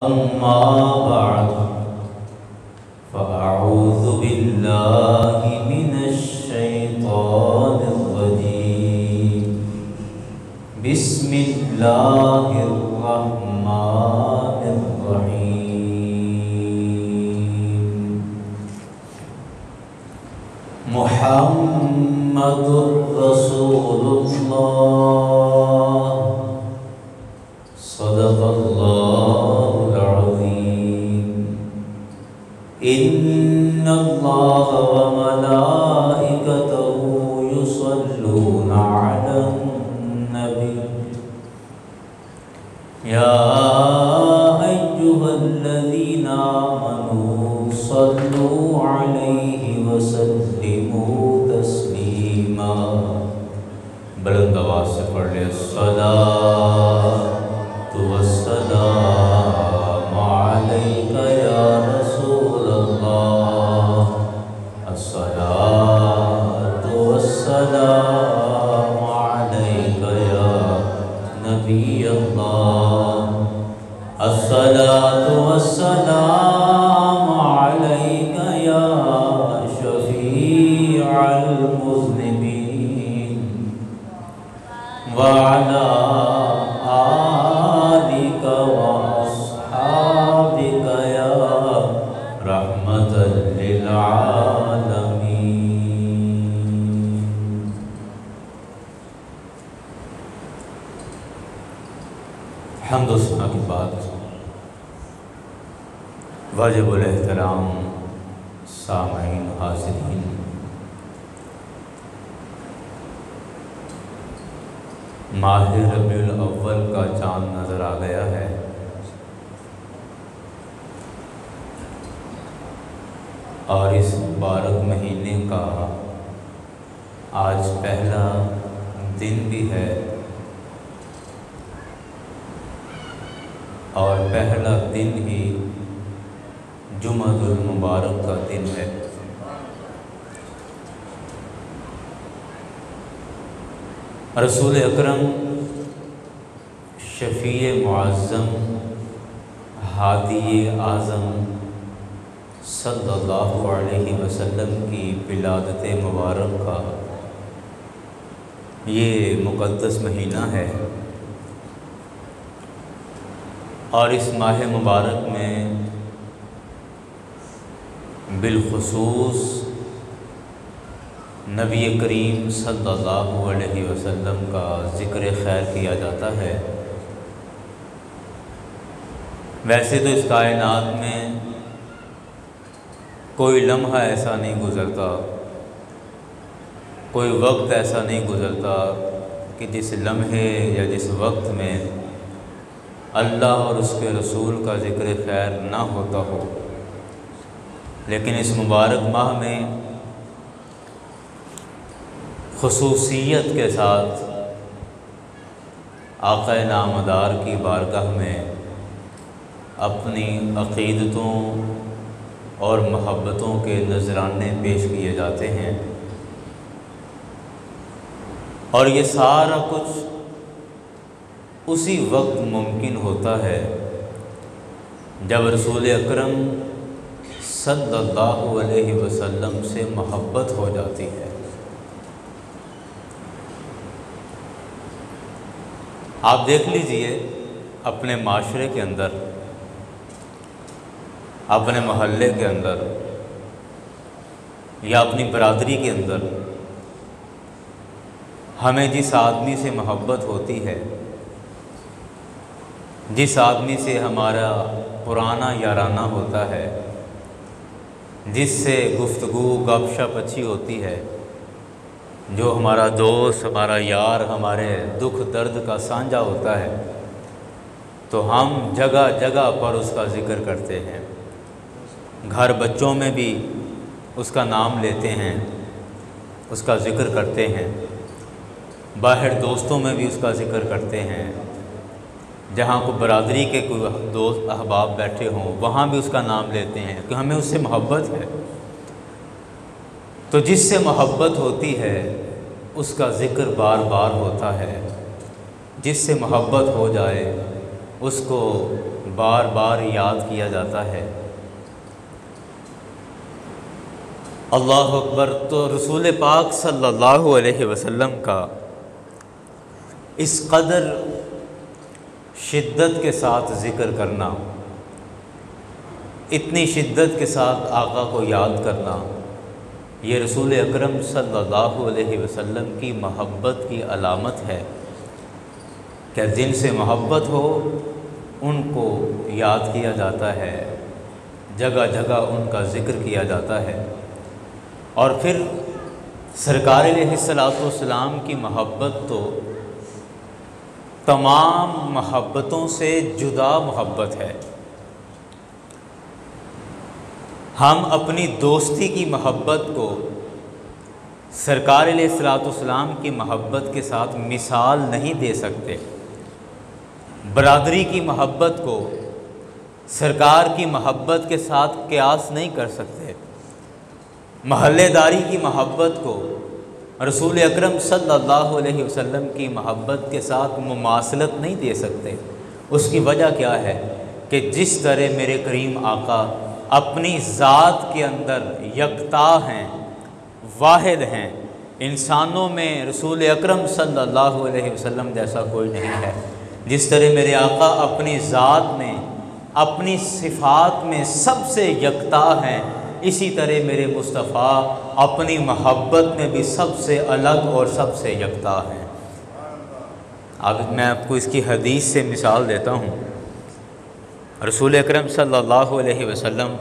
अम्मा बाद फ़अऊज़ु बिल्लाहि मिनश शैतानिर रजीम। बिस्मिल्लाहिर रहमानिर रहीम। मुहम्मदुर रसूलुल्लाह सदक़ल्लाहुल अज़ीम। इन्नल्लाह व मलाइकतहु युसल्लूना अलन नबी या अय्युहल्लज़ीना आमनू सल्लू अलैहि व सल्लिमू तस्लीमा। बुलंद आवाज़ से पढ़ ले अस्सलातु वस्सलामु अलैका या रसूलल्लाह, अस्सलातु वस्सलामु अलैका या नबियल्लाह, अस्सलातु वस्सलामु अलैका या शफ़ीअल मुज़निबीन व अला आलिका व अस्हाबिका या रहमतल लिल आलमीन। हम्द व सना के बाद वाजिबुल एहतराम सामईन हाज़िरीन, माह रबीउल अव्वल का चाँद नज़र आ गया है और इस मुबारक महीने का आज पहला दिन भी है और पहला दिन ही जुमातुल मुबारक का दिन है। रसूल अकरम शफ़ीए मुअज़्ज़म हादी आज़म सल्लल्लाहु अलैहि वसल्लम की विलादत मुबारक का ये मुक़द्दस महीना है और इस माह मुबारक में बिलख़ुसूस नबी करीम सल्लल्लाहु अलैहि वसल्लम का ज़िक्र खैर किया जाता है। वैसे तो इस कायनात में कोई लम्हा ऐसा नहीं गुज़रता, कोई वक्त ऐसा नहीं गुज़रता कि जिस लम्हे या जिस वक्त में अल्लाह और उसके रसूल का ज़िक्र खैर ना होता हो। लेकिन इस मुबारक माह में ख़ुसूसियत के साथ आक़ा नामदार की बारगाह में अपनी अक़ीदतों और मोहब्बतों के नजराने पेश किए जाते हैं और ये सारा कुछ उसी वक्त मुमकिन होता है जब रसूल अकरम सल्लल्लाहु अलैहि वसल्लम से मोहब्बत हो जाती है। आप देख लीजिए अपने माशरे के अंदर, अपने मोहल्ले के अंदर या अपनी बरादरी के अंदर हमें जिस आदमी से मोहब्बत होती है, जिस आदमी से हमारा पुराना याराना होता है, जिससे गुफ्तगू गपशप अच्छी होती है, जो हमारा दोस्त, हमारा यार, हमारे दुख दर्द का साझा होता है, तो हम जगह जगह पर उसका ज़िक्र करते हैं। घर बच्चों में भी उसका नाम लेते हैं, उसका ज़िक्र करते हैं। बाहर दोस्तों में भी उसका ज़िक्र करते हैं। जहाँ को बरादरी के कोई दोस्त अहबाब बैठे हों वहाँ भी उसका नाम लेते हैं कि हमें उससे मोहब्बत है। तो जिससे मोहब्बत होती है उसका ज़िक्र बार बार होता है। जिससे मोहब्बत हो जाए उसको बार बार याद किया जाता है। अल्लाह अकबर। तो रसूल पाक सल्लल्लाहु अलैहि वसल्लम का इस कदर शिद्दत के साथ ज़िक्र करना, इतनी शिद्दत के साथ आका को याद करना, ये रसूल अकरम सल्लल्लाहु अलैहि वसल्लम की मोहब्बत की अलामत है। क्या जिनसे मोहब्बत हो उनको याद किया जाता है, जगह जगह उनका ज़िक्र किया जाता है। और फिर सरकार अलैहिस्सलाम की मोहब्बत तो तमाम मोहब्बतों से जुदा मोहब्बत है। हम अपनी दोस्ती की मोहब्बत को सरकार अलैहिस्सलाम की मोहब्बत के साथ मिसाल नहीं दे सकते। बरादरी की मोहब्बत को सरकार की मोहब्बत के साथ क़यास नहीं कर सकते। महल्लेदारी की मोहब्बत को रसूल अकरम सल्लल्लाहु अलैहि वसल्लम की मोहब्बत के साथ मुमासलत नहीं दे सकते। उसकी वजह क्या है कि जिस तरह मेरे करीम आका अपनी ज़ात के अंदर यकता हैं, वाहिद हैं, इंसानों में रसूल अकरम सल्लल्लाहु अलैहि वसल्लम जैसा कोई नहीं है। जिस तरह मेरे आका अपनी ज़ात में, अपनी सिफ़ात में सबसे यकता हैं, इसी तरह मेरे मुस्तफ़ा अपनी मोहब्बत में भी सबसे अलग और सबसे यकता हैं। अब मैं आपको इसकी हदीस से मिसाल देता हूँ। रसूल अकरम सल्लल्लाहु अलैहि वसल्लम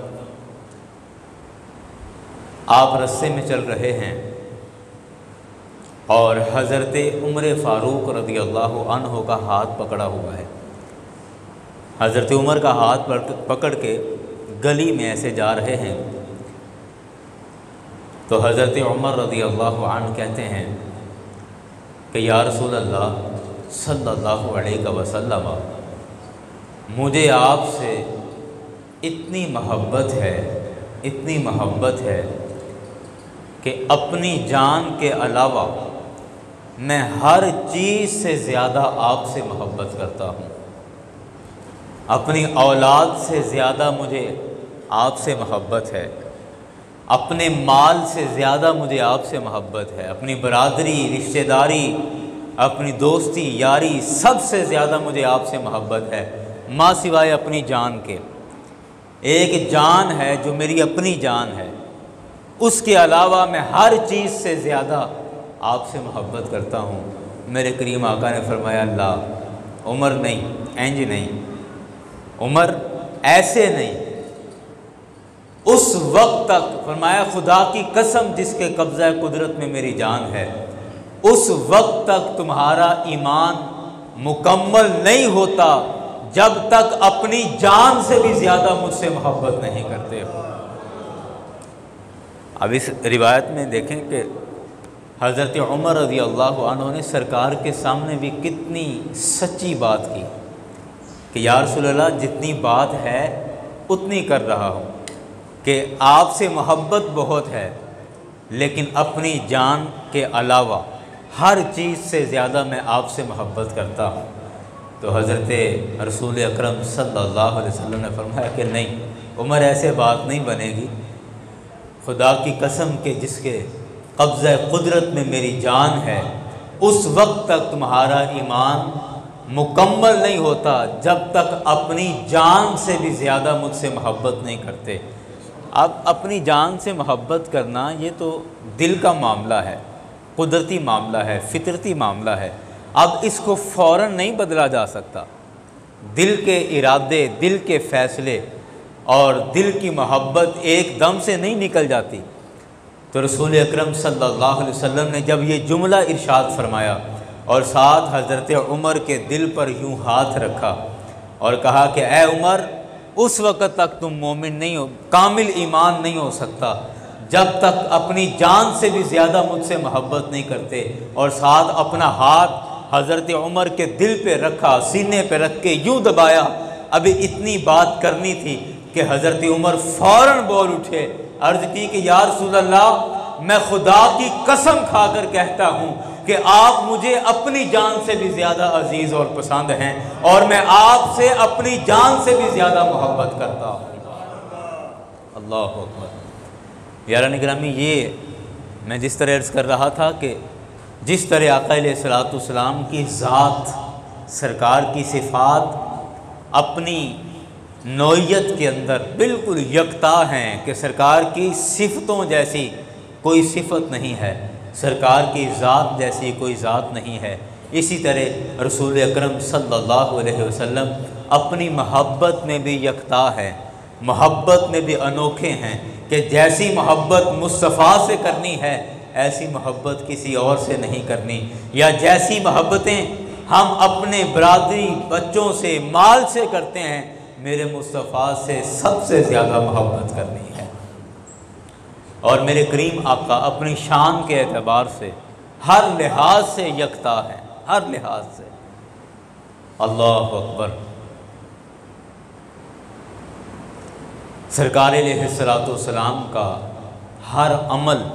आप रस्ते में चल रहे हैं और हज़रत उमर फ़ारूक रज़ियल्लाहु अन्हु का हाथ पकड़ा हुआ है। हज़रत उमर का हाथ पकड़ के गली में ऐसे जा रहे हैं तो हज़रत उमर रज़ियल्लाहु अन्हु कहते हैं कि या रसूल अल्लाह सल्लल्लाहु अलैहि वसल्लम, मुझे आपसे इतनी मोहब्बत है, इतनी मोहब्बत है कि अपनी जान के अलावा मैं हर चीज़ से ज़्यादा आपसे मोहब्बत करता हूँ। अपनी औलाद से ज़्यादा मुझे आपसे मोहब्बत है, अपने माल से ज़्यादा मुझे आपसे मोहब्बत है, अपनी बरादरी, रिश्तेदारी, अपनी दोस्ती, यारी, सबसे ज़्यादा मुझे आपसे मोहब्बत है, माँ सिवाय अपनी जान के। एक जान है जो मेरी अपनी जान है, उसके अलावा मैं हर चीज़ से ज़्यादा आपसे मोहब्बत करता हूँ। मेरे करीम आका ने फरमाया, अल्लाह, उमर नहीं, इंज नहीं, उमर ऐसे नहीं। उस वक्त तक फरमाया, खुदा की कसम जिसके कब्ज़ा कुदरत में मेरी जान है, उस वक्त तक तुम्हारा ईमान मुकम्मल नहीं होता जब तक अपनी जान से भी ज़्यादा मुझसे मोहब्बत नहीं करते हो। अब इस रिवायत में देखें कि हज़रत उमर रज़ियल्लाहु अन्हु ने सरकार के सामने भी कितनी सच्ची बात की कि या रसूल अल्लाह, जितनी बात है उतनी कर रहा हूँ कि आपसे मोहब्बत बहुत है, लेकिन अपनी जान के अलावा हर चीज़ से ज़्यादा मैं आपसे मोहब्बत करता हूँ। तो हज़रत रसूल अकरम सल्लल्लाहु अलैहि वसल्लम ने फरमाया कि नहीं उमर, ऐसे बात नहीं बनेगी। खुदा की कसम के जिसके कब्ज़ा कुदरत में मेरी जान है, उस वक्त तक तुम्हारा ईमान मुकम्मल नहीं होता जब तक अपनी जान से भी ज़्यादा मुझसे मोहब्बत नहीं करते। अब अपनी जान से मोहब्बत करना ये तो दिल का मामला है, कुदरती मामला है, फितरती मामला है। अब इसको फ़ौरन नहीं बदला जा सकता। दिल के इरादे, दिल के फ़ैसले और दिल की मोहब्बत एकदम से नहीं निकल जाती। तो रसूल अकरम सल्लल्लाहु अलैहि वसल्लम ने जब ये जुमला इरशाद फरमाया और साथ हज़रत उमर के दिल पर यूँ हाथ रखा और कहा कि ए उमर, उस वक़्त तक तुम मोमिन नहीं हो, कामिल ईमान नहीं हो सकता जब तक अपनी जान से भी ज़्यादा मुझसे मोहब्बत नहीं करते। और साथ अपना हाथ हज़रत उमर के दिल पे रखा, सीने पे रख के यूँ दबाया। अभी इतनी बात करनी थी कि हज़रत उमर फ़ौरन बोल उठे, अर्ज़ की कि या रसूल अल्लाह, मैं खुदा की कसम खाकर कहता हूँ कि आप मुझे अपनी जान से भी ज़्यादा अजीज़ और पसंद हैं और मैं आपसे अपनी जान से भी ज़्यादा मोहब्बत करता हूँ। अल्लाह अकबर। यारान गिरामी, ये मैं जिस तरह अर्ज़ कर रहा था कि जिस तरह आका अलैहिस्सलाम की ज़ात, सरकार की सिफ़ात अपनी नौइयत के अंदर बिल्कुल यकता हैं कि सरकार की सिफ़तों जैसी कोई सिफ़त नहीं है, सरकार की ज़ात जैसी कोई ज़ात नहीं है, इसी तरह रसूल अकरम सल्लल्लाहु अलैहि वसल्लम अपनी मोहब्बत में भी यकता है, मोहब्बत में भी अनोखे हैं कि जैसी मोहब्बत मुस्तफ़ा से करनी है ऐसी मोहब्बत किसी और से नहीं करनी, या जैसी मोहब्बतें हम अपने बरादरी बच्चों से, माल से करते हैं, मेरे मुस्तफ़ा से सबसे ज़्यादा मोहब्बत करनी है। और मेरे करीम आका अपनी शान के एतबार से हर लिहाज से यकता है, हर लिहाज से। अल्लाह अकबर। सरकार अलैहिस्सलाम का हर अमल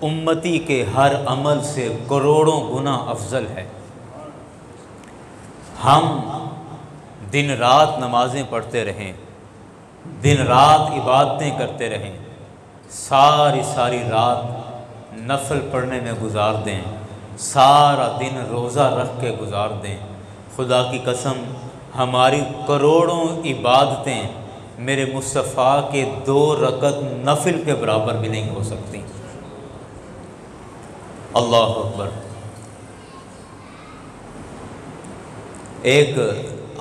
उम्मती के हर अमल से करोड़ों गुना अफजल है। हम दिन रात नमाज़ें पढ़ते रहें, दिन रात इबादतें करते रहें, सारी रात नफल पढ़ने में गुजार दें, सारा दिन रोज़ा रख के गुजार दें, खुदा की कसम हमारी करोड़ों इबादतें मेरे मुस्तफ़ा के 2 रकत नफिल के बराबर भी नहीं हो सकती। अल्लाह अकबर। एक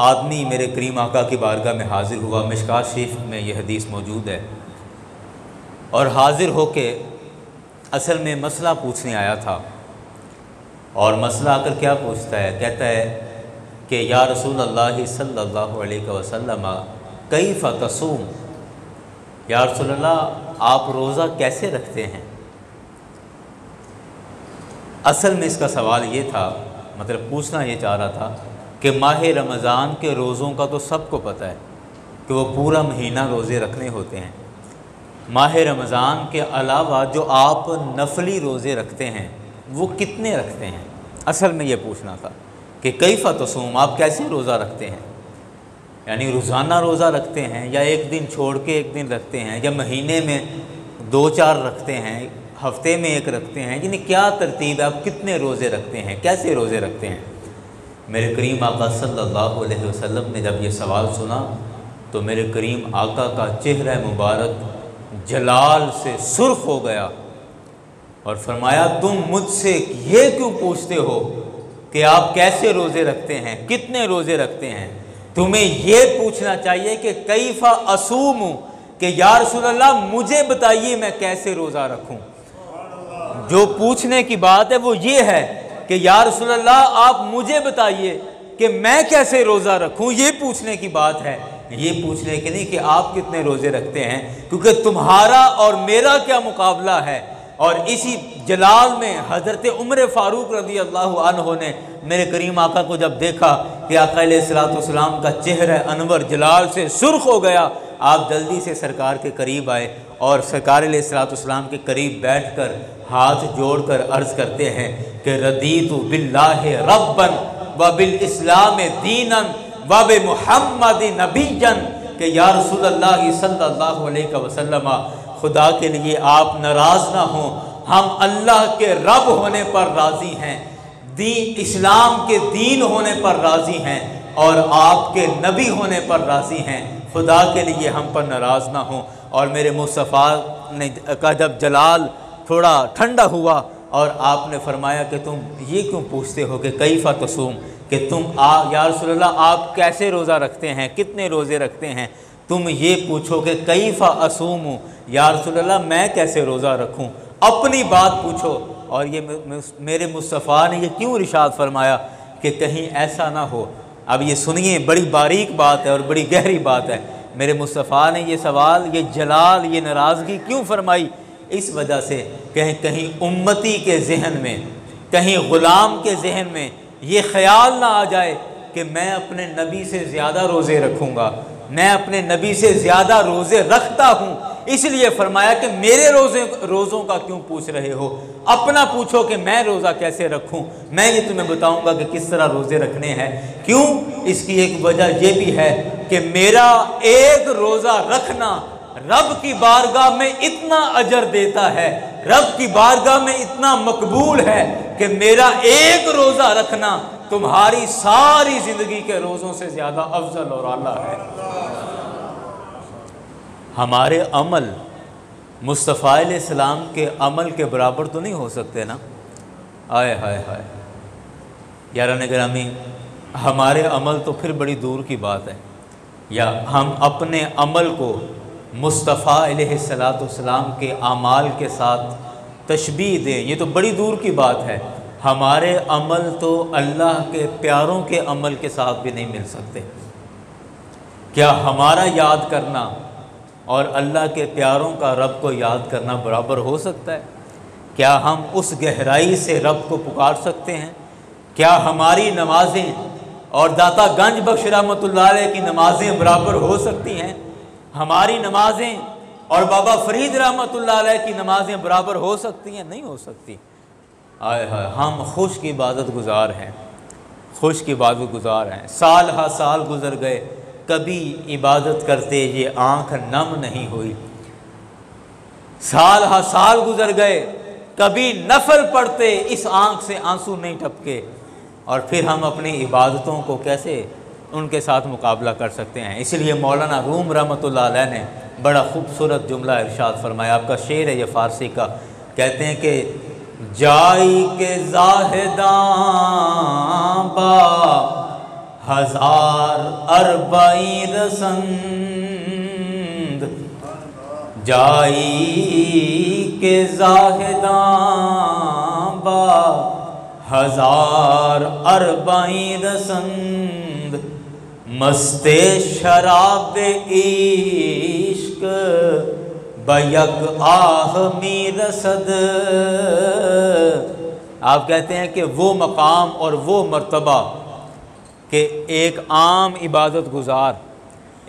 आदमी मेरे करीम आका की बारगाह में हाज़िर हुआ, मिशकात शरीफ में यह हदीस मौजूद है, और हाज़िर होके असल में मसला पूछने आया था। और मसला आकर क्या पूछता है, कहता है कि या रसूल अल्लाह सल्लल्लाहु अलैहि वसल्लम कैफ़ तसूम, या रसूल अल्लाह आप रोज़ा कैसे रखते हैं। असल में इसका सवाल ये था, मतलब पूछना ये चाह रहा था कि माह रमज़ान के रोज़ों का तो सबको पता है कि वो पूरा महीना रोज़े रखने होते हैं। माह रमज़ान के अलावा जो आप नफली रोज़े रखते हैं वो कितने रखते हैं। असल में ये पूछना था कि कैफ़ तसूम, आप कैसे रोज़ा रखते हैं, यानी रोज़ाना रोज़ा रखते हैं या एक दिन छोड़ के एक दिन रखते हैं, या महीने में 2-4 रखते हैं, हफ्ते में 1 रखते हैं, यानी क्या तरतीब है, आप कितने रोज़े रखते हैं, कैसे रोज़े रखते हैं। मेरे करीम आका सल्लल्लाहु अलैहि वसल्लम ने जब ये सवाल सुना तो मेरे करीम आका का चेहरा मुबारक जलाल से सुर्ख हो गया और फरमाया, तुम मुझसे ये क्यों पूछते हो कि आप कैसे रोज़े रखते हैं, कितने रोज़े रखते हैं। तुम्हें ये पूछना चाहिए कि कैफ़ा असूम, कि या रसूल अल्लाह मुझे बताइए मैं कैसे रोज़ा रखूं। जो पूछने की बात है वो ये है कि या रसूल अल्लाह आप मुझे बताइए कि मैं कैसे रोज़ा रखूं, ये पूछने की बात है, ये पूछने के नहीं कि आप कितने रोज़े रखते हैं, क्योंकि तुम्हारा और मेरा क्या मुकाबला है। और इसी जलाल में हज़रत उमर फ़ारूक रज़ी अल्लाह अन्हु ने मेरे करीम आका को जब देखा कि आका अलैहिस्सलाम का चेहरा अनवर जलाल से सुर्ख हो गया, आप जल्दी से सरकार के करीब आए और सरकार अलैहिस्सलाम के करीब बैठकर हाथ जोड़कर अर्ज़ करते हैं कि रदीतु बिल्लाहि रब्बन व बिल इस्लाम दीनन व बि मुहम्मद नबीयन, कि या रसूल अल्लाह सल्लल्लाहु अलैहि वसल्लम खुदा के लिए आप नाराज़ ना हों, हम अल्लाह के रब होने पर राज़ी हैं, इस्लाम के दीन होने पर राज़ी हैं और आपके नबी होने पर राज़ी हैं, खुदा के लिए हम पर नाराज़ ना हों। और मेरे मुस्तफ़ा ने का जब जलाल थोड़ा ठंडा हुआ और आपने फरमाया कि तुम ये क्यों पूछते हो कि कैफ़ा तसूम, कि तुम या रसूल अल्लाह आप कैसे रोज़ा रखते हैं, कितने रोज़े रखते हैं। तुम ये पूछो कि कैफ़ा असूम, या रसूल अल्लाह मैं कैसे रोज़ा रखूं, अपनी बात पूछो। और ये मेरे मुस्तफ़ा ने ये क्यों इरशाद फरमाया कि कहीं ऐसा ना हो। अब ये सुनिए, बड़ी बारीक बात है और बड़ी गहरी बात है। मेरे मुस्तफ़ा ने ये सवाल, ये जलाल, ये नाराज़गी क्यों फरमाई, इस वजह से कहीं कहीं उम्मती के जहन में, कहीं ग़ुलाम के जहन में ये ख्याल ना आ जाए कि मैं अपने नबी से ज़्यादा रोज़े रखूँगा, मैं अपने नबी से ज़्यादा रोज़े रखता हूँ, इसलिए फरमाया कि मेरे रोज़ों का क्यों पूछ रहे हो, अपना पूछो कि मैं रोज़ा कैसे रखूं। मैं ये तुम्हें बताऊंगा कि किस तरह रोज़े रखने हैं। क्यों? इसकी एक वजह यह भी है कि मेरा एक रोज़ा रखना रब की बारगाह में इतना अजर देता है, रब की बारगाह में इतना मकबूल है कि मेरा एक रोज़ा रखना तुम्हारी सारी ज़िंदगी के रोज़ों से ज़्यादा अफजल और आला है। हमारे अमल मुस्तफ़ा अलैहिस्सलाम के अमल के बराबर तो नहीं हो सकते ना। आय हाय हाय यारान गिरामी, हमारे अमल तो फिर बड़ी दूर की बात है। या हम अपने अमल को मुस्तफ़ा अलैहिस्सलाम के अमाल के साथ तशबीह दें, ये तो बड़ी दूर की बात है। हमारे अमल तो अल्लाह के प्यारों के अमल के साथ भी नहीं मिल सकते। क्या हमारा याद करना और अल्लाह के प्यारों का रब को याद करना बराबर हो सकता है? क्या हम उस गहराई से रब को पुकार सकते हैं? क्या हमारी नमाज़ें और दाता गंज बख्श रहमतुल्लाह अलैह की नमाज़ें बराबर हो सकती हैं? हमारी नमाज़ें और बाबा फरीद रहमतुल्लाह अलैह की नमाज़ें बराबर हो सकती हैं? नहीं हो सकती। आय हाय, हम खुश की इबादत गुजार हैं, खुश की इबादत गुजार हैं। साल हा साल गुजर गए, कभी इबादत करते ये आँख नम नहीं हुई। साल हा साल गुजर गए, कभी नफल पढ़ते इस आँख से आंसू नहीं टपके। और फिर हम अपनी इबादतों को कैसे उनके साथ मुकाबला कर सकते हैं? इसलिए मौलाना रूम रहमतुल्लाह अलैह ने बड़ा खूबसूरत जुमला इरशाद फरमाया। आपका शेर है ये फ़ारसी का। कहते हैं कि जाई के ज़ाहिदां बा हजार अरबाई रसंद, जाई के ज़ाहिदां बा हजार अरबाई रसंद, मस्ते शराब इश्क बयक आह मीरसद। आप कहते हैं कि वो मकाम और वो मर्तबा कि एक आम इबादत गुजार,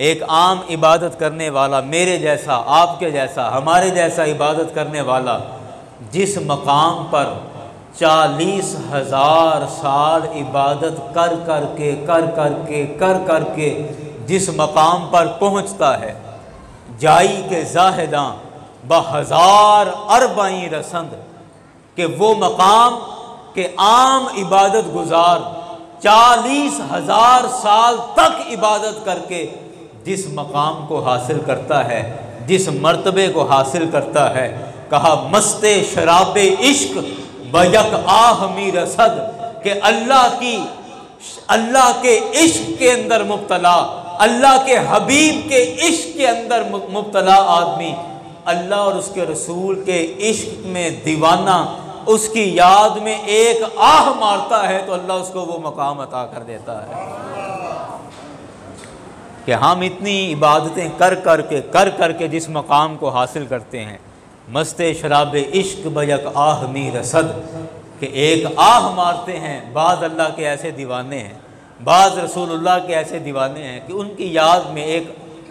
एक आम इबादत करने वाला, मेरे जैसा, आपके जैसा, हमारे जैसा इबादत करने वाला, जिस मकाम पर 40,000 साल इबादत कर करके जिस मकाम पर पहुँचता है, जाई के ज़ाहिदां बहज़ार अरबाई रसंद, कि वो मकाम के आम इबादत गुजार 40,000 साल तक इबादत करके जिस मकाम को हासिल करता है, जिस मर्तबे को हासिल करता है, कहा मस्ते शराब इश्क बयक आह मीरसद, कि अल्लाह के इश्क के अंदर मुब्तला, अल्लाह के हबीब के इश्क के अंदर मुब्तला आदमी अल्लाह और उसके रसूल के इश्क में दीवाना, उसकी याद में एक आह मारता है तो अल्लाह उसको वो मकाम अता कर देता है। कि हम इतनी इबादतें कर करके जिस मकाम को हासिल करते हैं, मस्ते शराब इश्क बयक आह मी रसद, कि एक आह मारते हैं। बाज़ अल्लाह के ऐसे दीवाने हैं, बाज़ रसूलुल्लाह के ऐसे दीवाने हैं कि उनकी याद में एक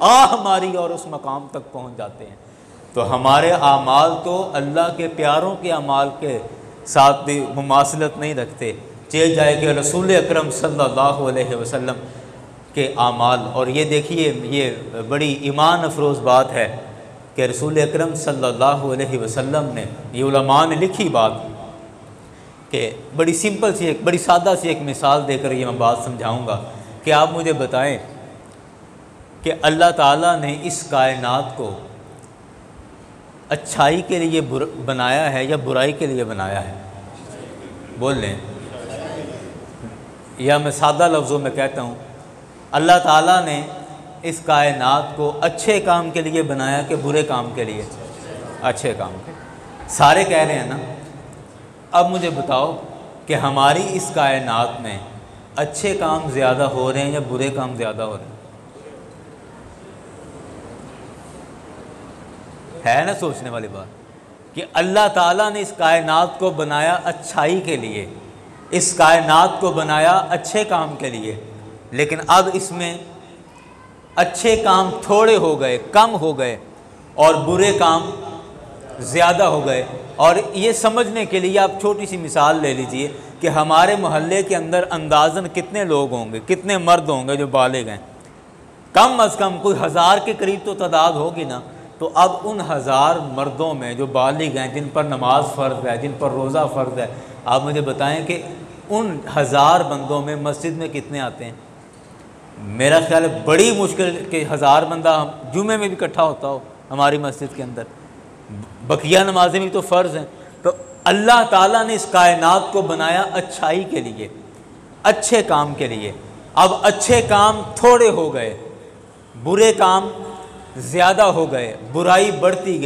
आह मारी और उस मकाम तक पहुंच जाते हैं। तो हमारे आमाल तो अल्लाह के प्यारों के अमाल के साथ भी मुमासलत नहीं रखते। चल जाए कि रसूल अकरम सल्लल्लाहु अलैहि वसल्लम के आमाल, और ये देखिए ये बड़ी ईमान अफरोज़ बात है कि रसूल अकरम सल्लल्लाहु अलैहि वसल्लम ने, ये उलमा ने लिखी बात कि बड़ी सिंपल सी एक, बड़ी सादा सी एक मिसाल देकर ये मैं बात समझाऊंगा कि आप मुझे बताएं कि अल्लाह ताला ने इस कायनात को अच्छाई के लिए बनाया है या बुराई के लिए बनाया है? बोल लें। या मैं सादा लफ्ज़ों में कहता हूँ, अल्लाह ताला ने इस कायनात को अच्छे काम के लिए बनाया कि बुरे काम के लिए? अच्छे काम के। सारे कह रहे हैं ना। अब मुझे बताओ कि हमारी इस कायनात में अच्छे काम ज़्यादा हो रहे हैं या बुरे काम ज़्यादा हो रहे हैं? है ना सोचने वाली बात कि अल्लाह ताला ने इस कायनात को बनाया अच्छाई के लिए, इस कायनात को बनाया अच्छे काम के लिए, लेकिन अब इसमें अच्छे काम थोड़े हो गए, कम हो गए, और बुरे काम ज़्यादा हो गए। और ये समझने के लिए आप छोटी सी मिसाल ले लीजिए कि हमारे मोहल्ले के अंदर अंदाज़न कितने लोग होंगे, कितने मर्द होंगे जो बालिग हैं। कम अज़ कम कोई 1000 के करीब तो तादाद होगी ना। तो अब उन 1000 मर्दों में जो बालिग हैं, जिन पर नमाज फ़र्ज़ है, जिन पर रोज़ा फ़र्ज़ है, आप मुझे बताएं कि उन 1000 बंदों में मस्जिद में कितने आते हैं? मेरा ख्याल है बड़ी मुश्किल कि 1000 बंदा जुमे में भी इकट्ठा होता हो हमारी मस्जिद के अंदर। बकिया नमाजें भी तो फ़र्ज़ हैं। तो अल्लाह ताला ने इस कायनात को बनाया अच्छाई के लिए, अच्छे काम के लिए। अब अच्छे काम थोड़े हो गए, बुरे काम ज़्यादा हो गए, बुराई बढ़ती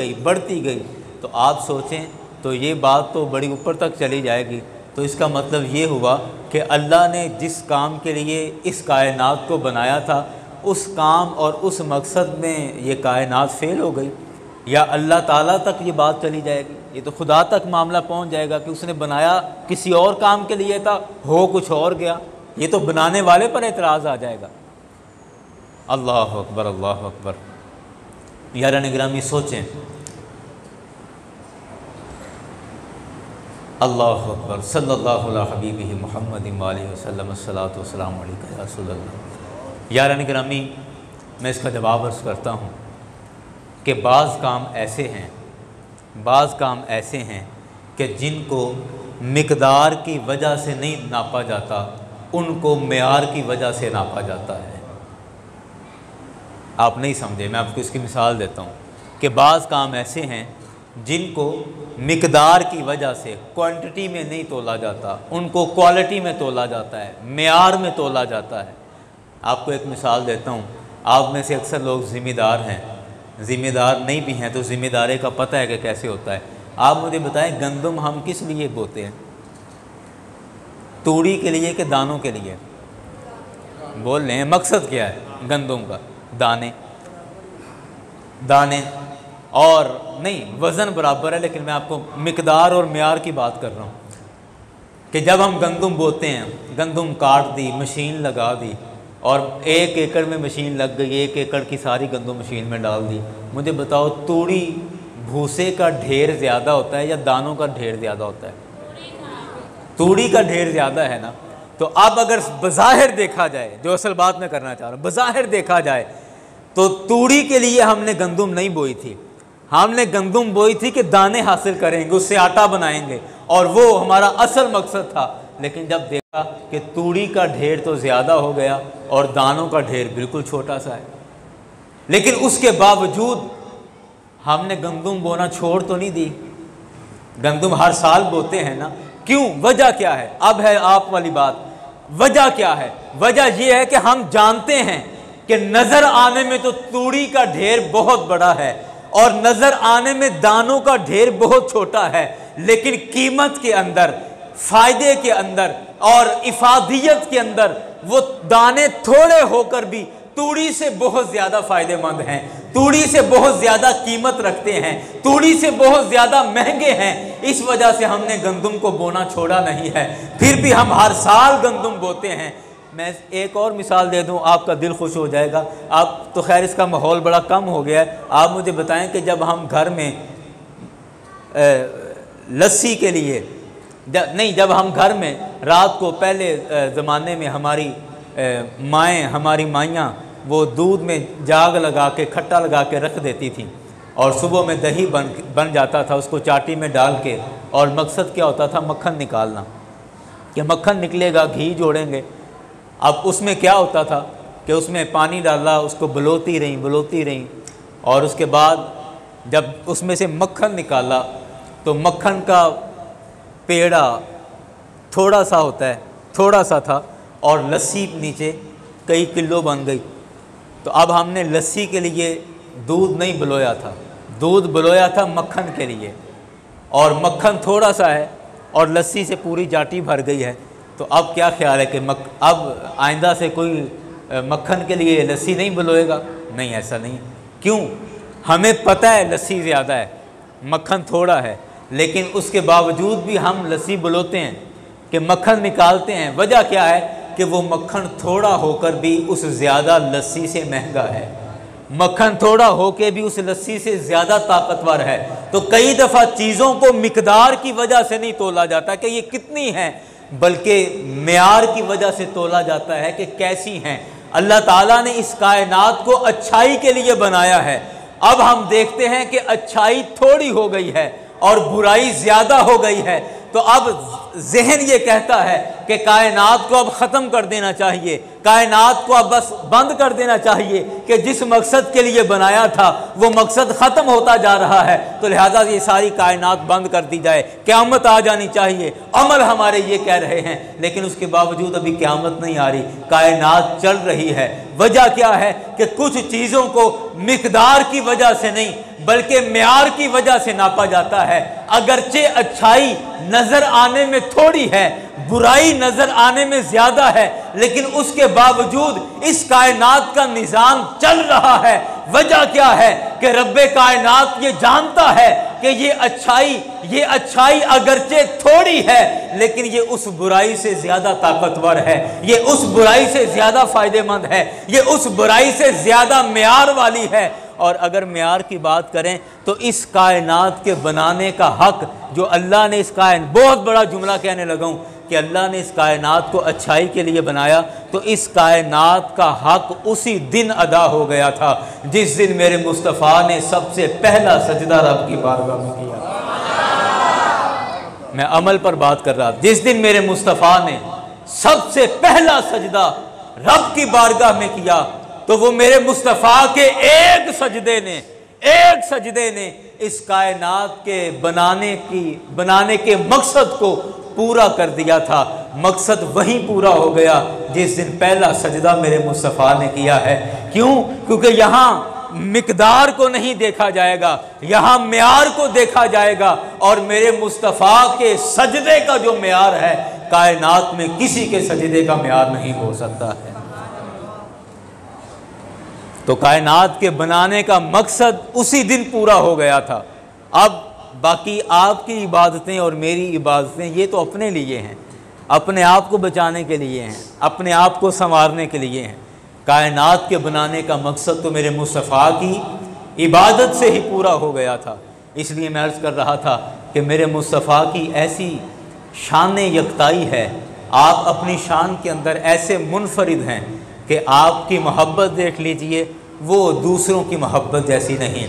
गई। तो आप सोचें तो ये बात तो बड़ी ऊपर तक चली जाएगी। तो इसका मतलब ये हुआ कि अल्लाह ने जिस काम के लिए इस कायनात को बनाया था, उस काम और उस मकसद में ये कायनात फ़ेल हो गई, या अल्लाह ताला तक ये बात चली जाएगी। ये तो खुदा तक मामला पहुंच जाएगा कि उसने बनाया किसी और काम के लिए था, हो कुछ और गया। ये तो बनाने वाले पर एतराज़ आ जाएगा। अल्लाह अकबर, अल्लाह अकबर। यारान गिरामी सोचें, अल्लाह अकबर, सल्लल्लाहु अलैहि हबीबिही मुहम्मद वालिहि वसल्लम, अस्सलातु वस्सलामु अलैका या रसूलल्लाह। यारान गिरामी, मैं इसका जवाब अर्ज़ करता हूँ कि बाज़ काम ऐसे हैं कि जिनको मिक़दार की वजह से नहीं नापा जाता, उनको मेयार की वजह से नापा जाता है। आप नहीं समझे, मैं आपको इसकी मिसाल देता हूँ कि बाज़ काम ऐसे हैं जिनको मिक़दार की वजह से क्वांटिटी में नहीं तोला जाता, उनको क्वालिटी में तोला जाता है, मेयार में तोला जाता है। आपको एक मिसाल देता हूँ। आप में से अक्सर लोग ज़िम्मेदार हैं, ज़िम्मेदार नहीं भी हैं तो ज़िम्मेदारी का पता है कि कैसे होता है। आप मुझे बताएं, गंदम हम किस लिए बोते हैं? तूड़ी के लिए कि दानों के लिए? बोल रहे हैं, मकसद क्या है गंदम का? दाने और नहीं, वज़न बराबर है, लेकिन मैं आपको मिक़दार और मेयार की बात कर रहा हूँ कि जब हम गंदम बोते हैं, गंदम काट दी, मशीन लगा दी और 1 एकड़ में मशीन लग गई, 1 एकड़ की सारी गंदम मशीन में डाल दी। मुझे बताओ, तूड़ी भूसे का ढेर ज़्यादा होता है या दानों का ढेर ज़्यादा होता है? तूड़ी का ढेर ज़्यादा है ना। तो अब अगर बज़ाहिर देखा जाए, जो असल बात मैं करना चाह रहा हूँ, बज़ाहिर देखा जाए तो तूड़ी के लिए हमने गंदम नहीं बोई थी। हमने गंदम बोई थी कि दाने हासिल करेंगे, उससे आटा बनाएंगे, और वो हमारा असल मकसद था। लेकिन जब देखा कि तूड़ी का ढेर तो ज़्यादा हो गया और दानों का ढेर बिल्कुल छोटा सा है, लेकिन उसके बावजूद हमने गंदम बोना छोड़ तो नहीं दी। गंदम हर साल बोते हैं ना। क्यों? वजह क्या है? अब है आप वाली बात। वजह क्या है? वजह यह है कि हम जानते हैं कि नज़र आने में तो तूड़ी का ढेर बहुत बड़ा है और नज़र आने में दानों का ढेर बहुत छोटा है, लेकिन कीमत के अंदर, फ़ायदे के अंदर और इफ़ादियत के अंदर वो दाने थोड़े होकर भी तूड़ी से बहुत ज़्यादा फ़ायदेमंद हैं, तूड़ी से बहुत ज़्यादा कीमत रखते हैं, तूड़ी से बहुत ज़्यादा महंगे हैं। इस वजह से हमने गंदम को बोना छोड़ा नहीं है, फिर भी हम हर साल गंदम बोते हैं। मैं एक और मिसाल दे दूं, आपका दिल खुश हो जाएगा। आप तो खैर इसका माहौल बड़ा कम हो गया है। आप मुझे बताएं कि जब हम घर में लस्सी के लिए जब हम घर में रात को, पहले ज़माने में हमारी हमारी माइयाँ वो दूध में जाग लगा के, खट्टा लगा के रख देती थी और सुबह में दही बन जाता था, उसको चाटी में डाल के, और मकसद क्या होता था? मक्खन निकालना, कि मक्खन निकलेगा, घी जोड़ेंगे। अब उसमें क्या होता था कि उसमें पानी डाला, उसको बलोती रहीं, और उसके बाद जब उसमें से मक्खन निकाला तो मक्खन का पेड़ा थोड़ा सा होता है, थोड़ा सा था, और लस्सी नीचे कई किलो बन गई। तो अब हमने लस्सी के लिए दूध नहीं बलोया था, दूध बलोया था मक्खन के लिए, और मक्खन थोड़ा सा है और लस्सी से पूरी जाटी भर गई है। तो अब क्या ख्याल है कि अब आइंदा से कोई मक्खन के लिए लस्सी नहीं बलोएगा? नहीं, ऐसा नहीं। क्यों? हमें पता है लस्सी ज़्यादा है, मक्खन थोड़ा है, लेकिन उसके बावजूद भी हम लस्सी बलोते हैं कि मक्खन निकालते हैं। वजह क्या है कि वो मक्खन थोड़ा होकर भी उस ज़्यादा लस्सी से महंगा है। मक्खन थोड़ा होके भी उस लस्सी से ज़्यादा ताकतवर है। तो कई दफ़ा चीज़ों को मिकदार की वजह से नहीं तोला जाता कि ये कितनी है, बल्कि मेयार की वजह से तोला जाता है कि कैसी हैं। अल्लाह ताला ने इस कायनात को अच्छाई के लिए बनाया है। अब हम देखते हैं कि अच्छाई थोड़ी हो गई है और बुराई ज़्यादा हो गई है, तो अब जहन ये कहता है कि कायनात को अब ख़त्म कर देना चाहिए, कायनात को अब बस बंद कर देना चाहिए कि जिस मकसद के लिए बनाया था वो मकसद ख़त्म होता जा रहा है, तो लिहाजा ये सारी कायनात बंद कर दी जाए, क़यामत आ जानी चाहिए। अमल हमारे ये कह रहे हैं, लेकिन उसके बावजूद अभी क़यामत नहीं आ रही, कायनात चल रही है। वजह क्या है कि कुछ चीज़ों को मिकदार की वजह से नहीं बल्कि मेयार की वजह से नापा जाता है। अगरचे अच्छाई नज़र आने में थोड़ी है, बुराई नज़र आने में ज़्यादा है, लेकिन उसके बावजूद इस कायनात का निज़ाम चल रहा है। वजह क्या है कि रब्बे कायनात ये जानता है कि ये अच्छाई अगरचे थोड़ी है, लेकिन ये उस बुराई से ज़्यादा ताकतवर है, ये उस बुराई से ज़्यादा फ़ायदेमंद है, ये उस बुराई से ज़्यादा मेयार वाली है। और अगर मेयार की बात करें तो इस कायनात के बनाने का हक जो अल्लाह ने बहुत बड़ा जुमला कहने लगा हूँ कि अल्लाह ने इस कायनात को अच्छाई के लिए बनाया, तो इस कायनात का हक उसी दिन अदा हो गया था जिस दिन मेरे मुस्तफ़ा ने सबसे पहला सजदा रब की बारगाह में किया। मैं अमल पर बात कर रहा था। जिस दिन मेरे मुस्तफ़ा ने सबसे पहला सजदा रब की बारगाह में किया, तो वो मेरे मुस्तफ़ा के एक सजदे ने इस कायनात के बनाने के मकसद को पूरा कर दिया था। मकसद वहीं पूरा हो गया जिस दिन पहला सजदा मेरे मुस्तफ़ा ने किया है। क्यों? क्योंकि यहाँ मिकदार को नहीं देखा जाएगा, यहाँ मेयार को देखा जाएगा, और मेरे मुस्तफ़ा के सजदे का जो मेयार है कायनात में किसी के सजदे का मेयार नहीं हो सकता है। तो कायनात के बनाने का मकसद उसी दिन पूरा हो गया था। अब बाकी आपकी इबादतें और मेरी इबादतें ये तो अपने लिए हैं, अपने आप को बचाने के लिए हैं, अपने आप को संवारने के लिए हैं। कायनात के बनाने का मकसद तो मेरे मुस्तफ़ा की इबादत से ही पूरा हो गया था। इसलिए मैं अर्ज़ कर रहा था कि मेरे मुस्तफ़ा की ऐसी शान यकताई है, आप अपनी शान के अंदर ऐसे मुनफरिद हैं कि आपकी मोहब्बत देख लीजिए, वो दूसरों की मोहब्बत जैसी नहीं।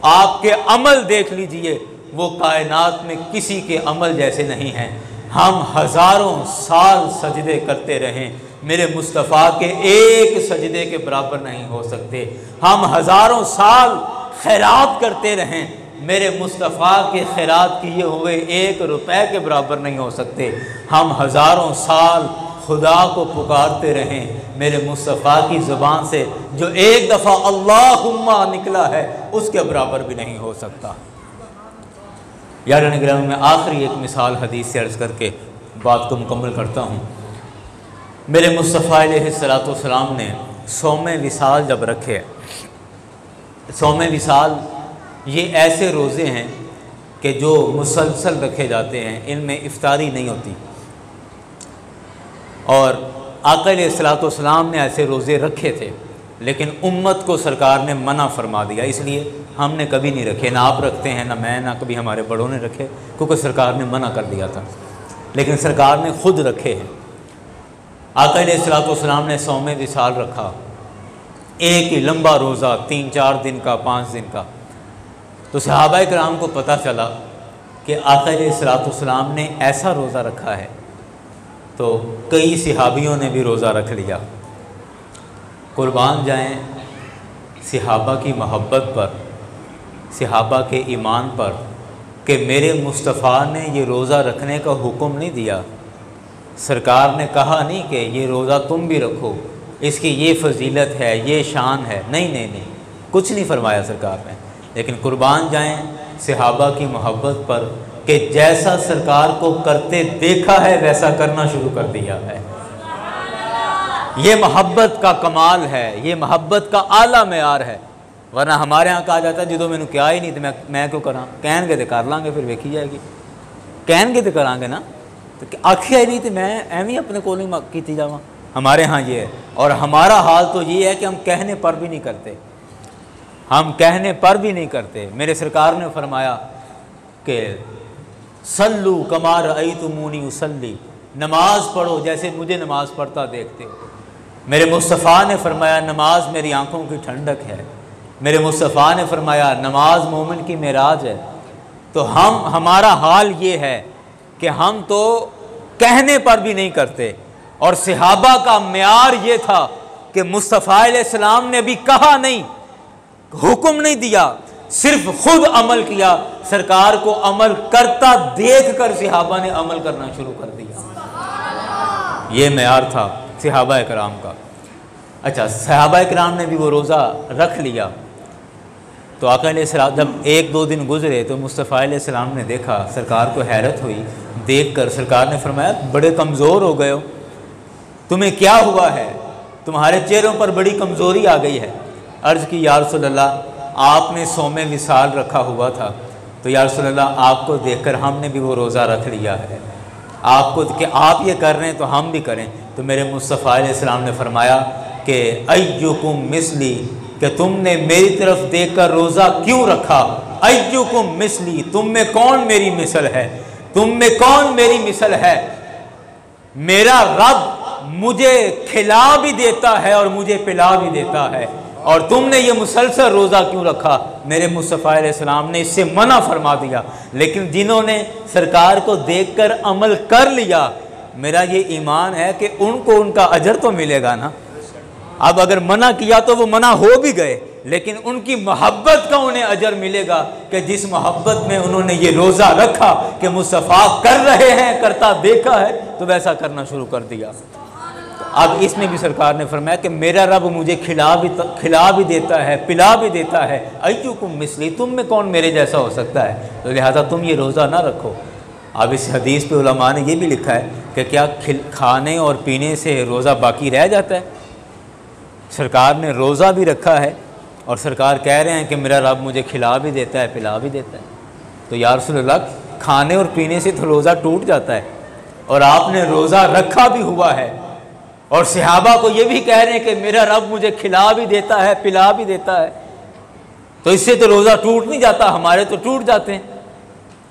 आपके अमल देख लीजिए, वो कायनात में किसी के अमल जैसे नहीं हैं। हम हज़ारों साल सजदे करते रहें, मेरे मुस्तफ़ा के एक सजदे के बराबर नहीं हो सकते। हम हज़ारों साल खैरात करते रहें, मेरे मुस्तफ़ा के खैरात किए हुए 1 रुपए के बराबर नहीं हो सकते। हम हज़ारों साल खुदा को पुकारते रहें, मेरे मुस्तफ़ा की ज़ुबान से जो एक दफ़ा अल्लाहुम्मा निकला है उसके बराबर भी नहीं हो सकता। यार निगरानी में आखिरी एक मिसाल हदीस से अर्ज़ करके बात को मुकम्मल करता हूँ। मेरे मुस्तफ़ा अलैहिस्सलाम ने सौमे विसाल जब रखे, सौमे विसाल ये ऐसे रोज़े हैं कि जो मुसलसल रखे जाते हैं, इनमें इफ्तारी नहीं होती, और आका अलैहिस्सलाम ने ऐसे रोज़े रखे थे, लेकिन उम्मत को सरकार ने मना फरमा दिया। इसलिए हमने कभी नहीं रखे, ना आप रखते हैं, ना मैं, ना कभी हमारे बड़ों ने रखे, क्योंकि सरकार ने मना कर दिया था। लेकिन सरकार ने ख़ुद रखे हैं। आका अलैहिस्सलाम ने सौमे विसाल रखा, एक ही लंबा रोज़ा 3-4 दिन का, 5 दिन का। तो सहाबाए किराम को पता चला कि आका अलैहिस्सलाम ने ऐसा रोज़ा रखा है, तो कई सहाबियों ने भी रोज़ा रख लिया। कुर्बान जाएं सहाबा की मोहब्बत पर, सहाबा के ईमान पर, कि मेरे मुस्तफ़ा ने ये रोज़ा रखने का हुक्म नहीं दिया। सरकार ने कहा नहीं कि ये रोज़ा तुम भी रखो, इसकी ये फजीलत है, ये शान है, नहीं, कुछ नहीं फरमाया सरकार ने। लेकिन कुर्बान जाएं सहाबा की मोहब्बत पर कि जैसा सरकार को करते देखा है वैसा करना शुरू कर दिया है। ये मोहब्बत का कमाल है, ये मोहब्बत का आला मेयार है। वरना हमारे यहाँ कहा जाता है जो मैंने क्या ही नहीं तो मैं क्यों करा, कहनगे तो कर लाँगे, फिर वेखी जाएगी, कहनगे तो करांगे ना, तो आखिया ही नहीं तो मैं एवं अपने को नहीं की जावा। हमारे यहाँ ये है, और हमारा हाल तो ये है कि हम कहने पर भी नहीं करते। हम कहने पर भी नहीं करते। मेरे सरकार ने फरमाया कि सल्लू कमा रअयतुमूनी उसल्ली, नमाज पढ़ो जैसे मुझे नमाज पढ़ता देखते हो। मेरे मुस्तफ़ा ने फरमाया नमाज मेरी आंखों की ठंडक है। मेरे मुस्तफ़ा ने फरमाया नमाज मोमिन की मेराज है। तो हमारा हाल ये है कि हम तो कहने पर भी नहीं करते। और सहाबा का म्यार ये था कि मुस्तफ़ा अलैहिस्सलाम ने भी कहा नहीं, हुक्म नहीं दिया, सिर्फ खुद अमल किया। सरकार को अमल करता देख कर सहाबा ने अमल करना शुरू कर दिया। ये म्यार था सहाबा इकराम का। अच्छा, सहाबा इकराम ने भी वो रोज़ा रख लिया। तो आका अलैहिस्सलाम जब 1-2 दिन गुजरे तो मुस्तफ़ा अलैहिस्सलाम ने देखा, सरकार को हैरत हुई। देखकर सरकार ने फरमाया बड़े कमज़ोर हो गए हो, तुम्हें क्या हुआ है? तुम्हारे चेहरों पर बड़ी कमज़ोरी आ गई है। अर्ज़ की या रसूलल्लाह आपने सोमे विसाल रखा हुआ था, तो या रसूलल्लाह आपको देखकर हमने भी वो रोज़ा रख लिया है। आपको कि आप ये कर रहे हैं तो हम भी करें। तो मेरे मुस्तफ़ा अलैहिस्सलाम ने फरमाया कि अय्युकुम मिसली, कि तुमने मेरी तरफ देखकर रोज़ा क्यों रखा? अय्युकुम मिसली, तुम में कौन मेरी मिसल है? तुम में कौन मेरी मिसल है? मेरा रब मुझे खिला भी देता है और मुझे पिला भी देता है, और तुमने ये मुसलसल रोज़ा क्यों रखा? मेरे मुस्तफ़ा अलैहिस्सलाम ने इससे मना फरमा दिया। लेकिन जिन्होंने सरकार को देखकर अमल कर लिया, मेरा ये ईमान है कि उनको उनका अजर तो मिलेगा ना। अब अगर मना किया तो वो मना हो भी गए, लेकिन उनकी मोहब्बत का उन्हें अजर मिलेगा कि जिस मोहब्बत में उन्होंने ये रोज़ा रखा कि मुस्तफ़ा कर रहे हैं, करता देखा है तो वैसा करना शुरू कर दिया। अब इसमें भी सरकार ने फरमाया कि मेरा रब मुझे खिला भी देता है, पिला भी देता है। अय्युकुम मिसली, तुम में कौन मेरे जैसा हो सकता है? तो लिहाजा तुम ये रोज़ा ना रखो। अब इस हदीस पे उलमा ने ये भी लिखा है कि क्या खाने और पीने से रोज़ा बाकी रह जाता है? सरकार ने रोज़ा भी रखा है और सरकार कह रहे हैं कि मेरा रब मुझे खिला भी देता है, पिला भी देता है। तो या रसूलल्लाह खाने और पीने से तो रोज़ा टूट जाता है, और आपने रोज़ा रखा भी हुआ है और सहाबा को ये भी कह रहे हैं कि मेरा रब मुझे खिला भी देता है, पिला भी देता है। तो इससे तो रोज़ा टूट नहीं जाता, हमारे तो टूट जाते हैं।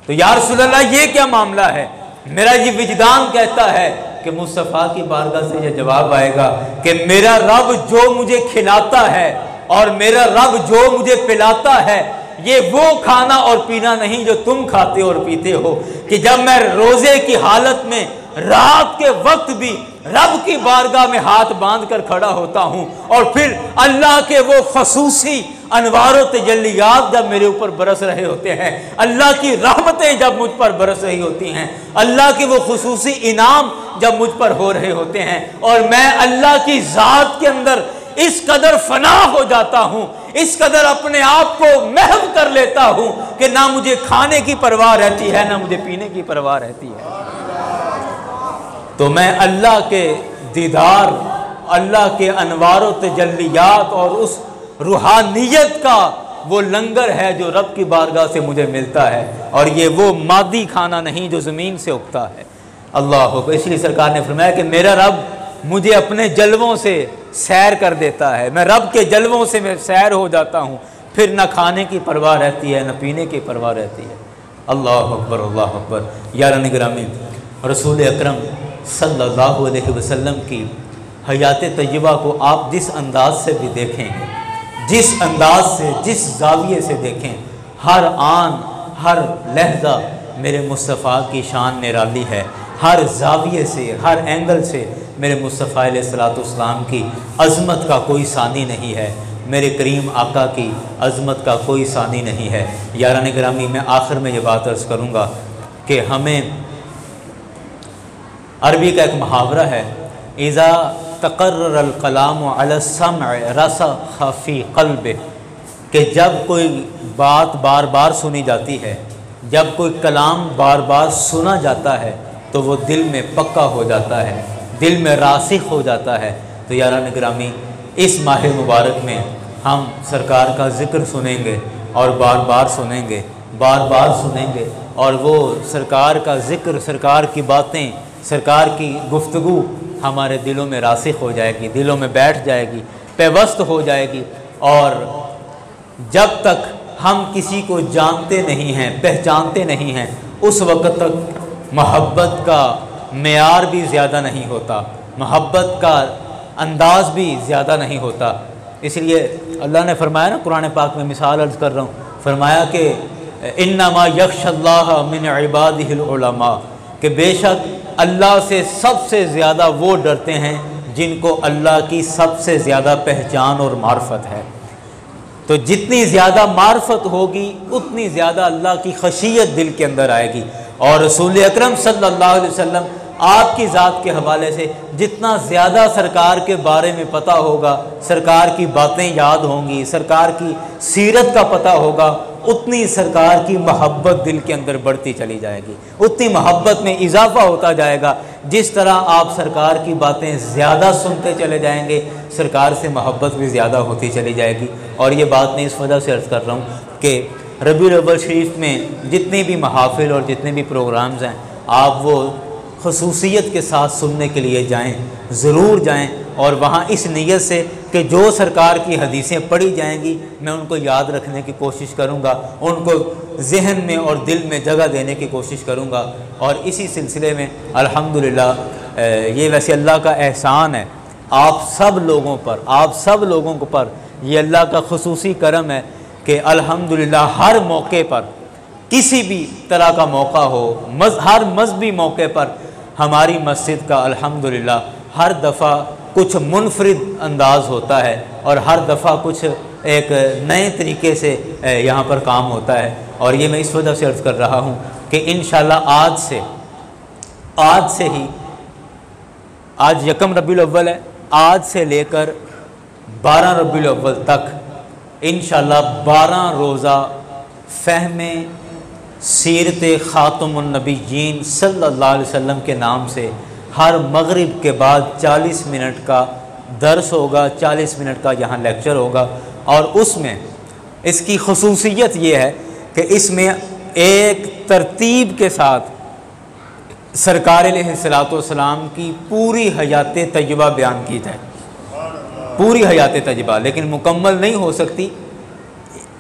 तो या रसूलल्लाह ये क्या मामला है? मेरा ये विजदान कहता है कि मुस्तफ़ा की बारगाह से यह जवाब आएगा कि मेरा रब जो मुझे खिलाता है और मेरा रब जो मुझे पिलाता है, ये वो खाना और पीना नहीं जो तुम खाते और पीते हो। कि जब मैं रोज़े की हालत में रात के वक्त भी रब की बारगाह में हाथ बांध कर खड़ा होता हूँ, और फिर अल्लाह के वो खसूसी अनवार व तजल्लियात जब मेरे ऊपर बरस रहे होते हैं, अल्लाह की रहमतें जब मुझ पर बरस रही होती हैं, अल्लाह के वो खसूसी इनाम जब मुझ पर हो रहे होते हैं, और मैं अल्लाह की ज़ात के अंदर इस कदर फना हो जाता हूँ, इस कदर अपने आप को महव कर लेता हूँ कि ना मुझे खाने की परवाह रहती है, ना मुझे पीने की परवाह रहती है। तो मैं अल्लाह के दीदार, अल्लाह के अनवार व तजल्लियात और उस रूहानियत का वो लंगर है जो रब की बारगाह से मुझे मिलता है, और ये वो मादी खाना नहीं जो ज़मीन से उगता है। अल्लाह को इसलिए सरकार ने फरमाया कि मेरा रब मुझे अपने जलवों से सैर कर देता है, मैं रब के जलवों से मैं सैर हो जाता हूँ, फिर ना खाने की परवाह रहती है, ना पीने की परवाह रहती है। अल्लाह अकबर, अल्लाह अकबर। यारान गिरामी, रसूल अकरम सल्लल्लाहु अलैहि वसल्लम की हयात तय्यबा को आप जिस अंदाज से भी देखें, जिस अंदाज से, जिस जाविये से देखें, हर आन हर लहजा मेरे मुस्तफ़ा की शान निराली है। हर जाविये से, हर एंगल से मेरे मुस्तफ़ा अलैहिस्सलाम की अज़मत का कोई सानी नहीं है, मेरे करीम आका की अज़मत का कोई सानी नहीं है। यारान गिरामी, मैं आखिर में ये बात अर्ज़ करूँगा कि हमें अरबी का एक मुहावरा है, इज़ा तक़र्ररल कलामु अला सम' रसख़ फ़ी क़ल्बि, कि जब कोई बात बार बार सुनी जाती है, जब कोई कलाम बार बार सुना जाता है तो वो दिल में पक्का हो जाता है, दिल में रासिख़ हो जाता है। तो यारान गिरामी, इस माह मुबारक में हम सरकार का ज़िक्र सुनेंगे और बार बार सुनेंगे, बार बार सुनेंगे, और वो सरकार का ज़िक्र, सरकार की बातें, सरकार की गुफ्तगू हमारे दिलों में रासिख़ हो जाएगी, दिलों में बैठ जाएगी, पेवस्त हो जाएगी, और जब तक हम किसी को जानते नहीं हैं, पहचानते नहीं हैं, उस वक़्त तक मोहब्बत का मेयार भी ज़्यादा नहीं होता, मोहब्बत का अंदाज़ भी ज़्यादा नहीं होता। इसलिए अल्लाह ने फरमाया ना, कुरान पाक में मिसाल अर्ज़ कर रहा हूँ, फरमाया कि इन्नमा यख्शल्लाह मिन इबादिहिल उलमा, कि बेशक अल्लाह से सबसे ज़्यादा वो डरते हैं जिनको अल्लाह की सबसे ज़्यादा पहचान और मार्फत है। तो जितनी ज़्यादा मार्फत होगी उतनी ज़्यादा अल्लाह की खशियत दिल के अंदर आएगी। और रसूल अकरम सल्लल्लाहु अलैहि वसल्लम आपकी ज़ात के हवाले से जितना ज़्यादा सरकार के बारे में पता होगा, सरकार की बातें याद होंगी, सरकार की सीरत का पता होगा, उतनी सरकार की मोहब्बत दिल के अंदर बढ़ती चली जाएगी, उतनी मोहब्बत में इजाफ़ा होता जाएगा। जिस तरह आप सरकार की बातें ज़्यादा सुनते चले जाएंगे, सरकार से मोहब्बत भी ज़्यादा होती चली जाएगी। और ये बात मैं इस वजह से अर्ज़ कर रहा हूँ कि रबीउल अव्वल शरीफ में जितने भी महाफिल और जितने भी प्रोग्राम्स हैं, आप वो खसूसियत के साथ सुनने के लिए जाएं, ज़रूर जाएं। और वहाँ इस नीयत से कि जो सरकार की हदीसें पढ़ी जाएंगी मैं उनको याद रखने की कोशिश करूँगा, उनको जहन में और दिल में जगह देने की कोशिश करूँगा। और इसी सिलसिले में अल्हम्दुलिल्लाह ये वैसे अल्लाह का एहसान है आप सब लोगों पर, आप सब लोगों पर ये अल्लाह का खुसूसी करम है कि अल्हम्दुलिल्लाह हर मौके पर, किसी भी तरह का मौका हो, हर मजहबी मौके पर हमारी मस्जिद का अल्हम्दुलिल्लाह हर दफ़ा कुछ मुनफरिद अंदाज़ होता है और हर दफ़ा कुछ एक नए तरीके से यहाँ पर काम होता है। और ये मैं इस वजह से अर्ज़ कर रहा हूँ कि इंशाअल्लाह आज से ही, आज यकम रबीउल अव्वल है, आज से लेकर 12 रबीउल अव्वल तक इंशाअल्लाह 12 रोज़ा फ़हमे सीरत ख़ातमुन नबीय्यीन सल्लल्लाहु अलैहि वसल्लम के नाम से हर मगरिब के बाद 40 मिनट का दर्स होगा, 40 मिनट का यहाँ लेक्चर होगा। और उसमें इसकी खुसूसियत ये है कि इसमें एक तरतीब के साथ सरकार अलैहिस्सलातु वस्सलाम की पूरी हयात तय्यबा बयान की जाए, पूरी हयात तय्यबा, लेकिन मुकम्मल नहीं हो सकती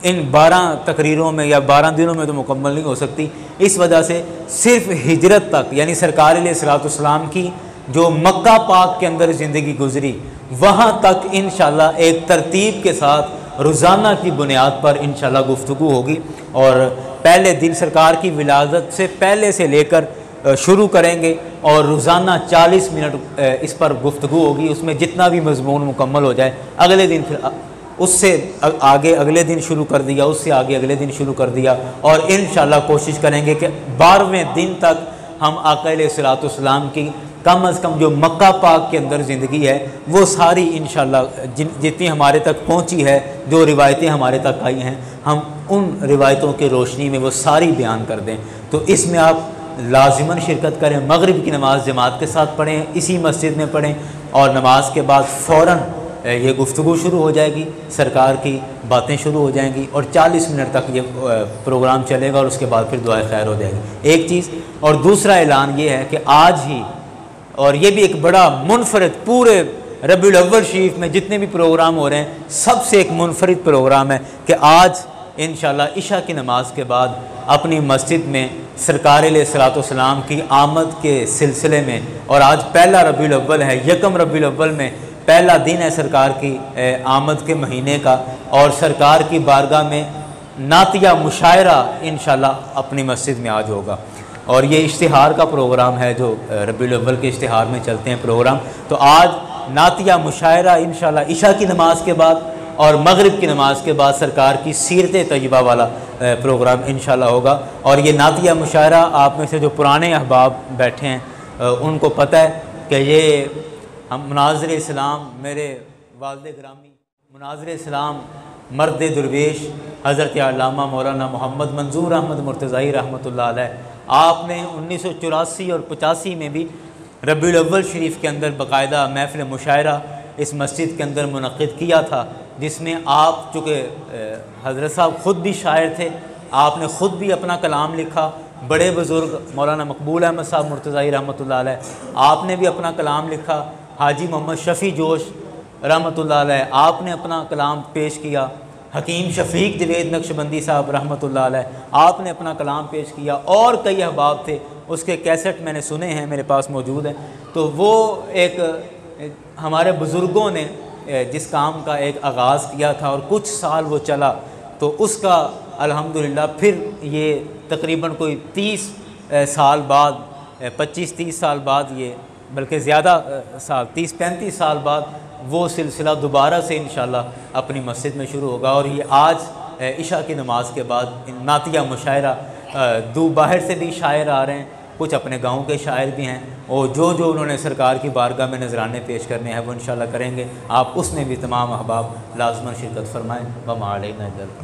इन 12 तकरीरों में या 12 दिनों में तो मुकम्मल नहीं हो सकती। इस वजह से सिर्फ हिजरत तक, यानी सरकार अलैहिस्सलातु वस्सलाम की जो मक्का पाक के अंदर ज़िंदगी गुजरी, वहाँ तक इंशाअल्लाह एक तरतीब के साथ रोज़ाना की बुनियाद पर इंशाअल्लाह गुफ्तगू होगी। और पहले दिन सरकार की विलादत से पहले से लेकर शुरू करेंगे और रोज़ाना 40 मिनट इस पर गुफ्तगू होगी। उसमें जितना भी मज़मून मुकम्मल हो जाए, अगले दिन फिर उससे आगे अगले दिन शुरू कर दिया, उससे आगे अगले दिन शुरू कर दिया। और इंशाअल्लाह कोशिश करेंगे कि 12वें दिन तक हम आका अलैहिस्सलातु वस्सलाम की कम अज़ कम जो मक्का पाक के अंदर ज़िंदगी है वो सारी इंशाअल्लाह जितनी हमारे तक पहुंची है, जो रिवायतें हमारे तक आई हैं, हम उन रिवायतों की रोशनी में वो सारी बयान कर दें। तो इसमें आप लाजिमन शिरकत करें, मगरिब की नमाज़ जमात के साथ पढ़ें, इसी मस्जिद में पढ़ें और नमाज के बाद फ़ौरन ये गुफ्तगू शुरू हो जाएगी, सरकार की बातें शुरू हो जाएंगी और 40 मिनट तक ये प्रोग्राम चलेगा और उसके बाद फिर दुआए खैर हो जाएगी। एक चीज़। और दूसरा ऐलान ये है कि आज ही, और ये भी एक बड़ा मुनफरिद, पूरे रबीउल अव्वल शरीफ में जितने भी प्रोग्राम हो रहे हैं सबसे एक मुनफरिद प्रोग्राम है कि आज इंशाअल्लाह इशा की नमाज के बाद अपनी मस्जिद में सरकार अलैहिस्सलातु वस्सलाम की आमद के सिलसिले में, और आज पहला रबीउल अव्वल है, यकम रबीउल अव्वल में पहला दिन है सरकार की आमद के महीने का, और सरकार की बारगाह में नातिया मुशायरा इंशाअल्लाह अपनी मस्जिद में आज होगा। और ये इश्तिहार का प्रोग्राम है जो रबीउल अव्वल के इश्तिहार में चलते हैं प्रोग्राम। तो आज नातिया मुशायरा इंशाअल्लाह इशा की नमाज के बाद और मगरिब की नमाज के बाद सरकार की सीरत तय्यबा वाला प्रोग्राम इंशाअल्लाह होगा। और ये नातिया मुशायरा आप में से जो पुराने अहबाब बैठे हैं उनको पता है कि ये हम मुनाज़िर इस्लाम, मेरे वालिद ग्रामी मुनाज़िर इस्लाम मर्द दुर्वेश हज़रत अल्लामा मौलाना मोहम्मद मंजूर अहमद मुर्तज़ाई रहमतुल्लाह अलैह, आपने 1984 और 85 में भी रबीउल अव्वल शरीफ के अंदर बाकायदा महफ़िल मुशायरा इस मस्जिद के अंदर मुनक़्क़िद किया था, जिसमें आप चूँकि हज़रत साहब ख़ुद भी शायर थे, आपने ख़ुद भी अपना कलाम लिखा। बड़े बुज़ुर्ग मौलाना मकबूल अहमद साहब मुर्तज़ाई रहमतुल्लाह अलैह, आपने भी अपना कलाम लिखा। हाजी मोहम्मद शफ़ी जोश रहमतुल्लाह अलैह, आपने अपना कलाम पेश किया। हकीम शफीक जवेद नक्शबंदी साहब रहमतुल्लाह अलैह, आपने अपना कलाम पेश किया और कई अहबाब थे, उसके कैसेट मैंने सुने हैं, मेरे पास मौजूद हैं। तो वो एक हमारे बुज़ुर्गों ने जिस काम का एक आगाज़ किया था और कुछ साल वो चला, तो उसका अल्हम्दुलिल्लाह फिर ये तकरीबन कोई 30 साल बाद, 25-30 साल बाद, ये बल्कि ज़्यादा साल, 30-35 साल बाद वो सिलसिला दोबारा से इंशाअल्लाह अपनी मस्जिद में शुरू होगा। और ये आज इशा की नमाज के बाद नातिया मुशायरा, बाहर से भी शायर आ रहे हैं, कुछ अपने गांव के शायर भी हैं, और जो उन्होंने सरकार की बारगाह में नजराने पेश करने हैं वो इंशाअल्लाह करेंगे। आप उसमें भी तमाम अहबाब लाजमन शिरकत फरमाएँ। व मा अलैना इल्लल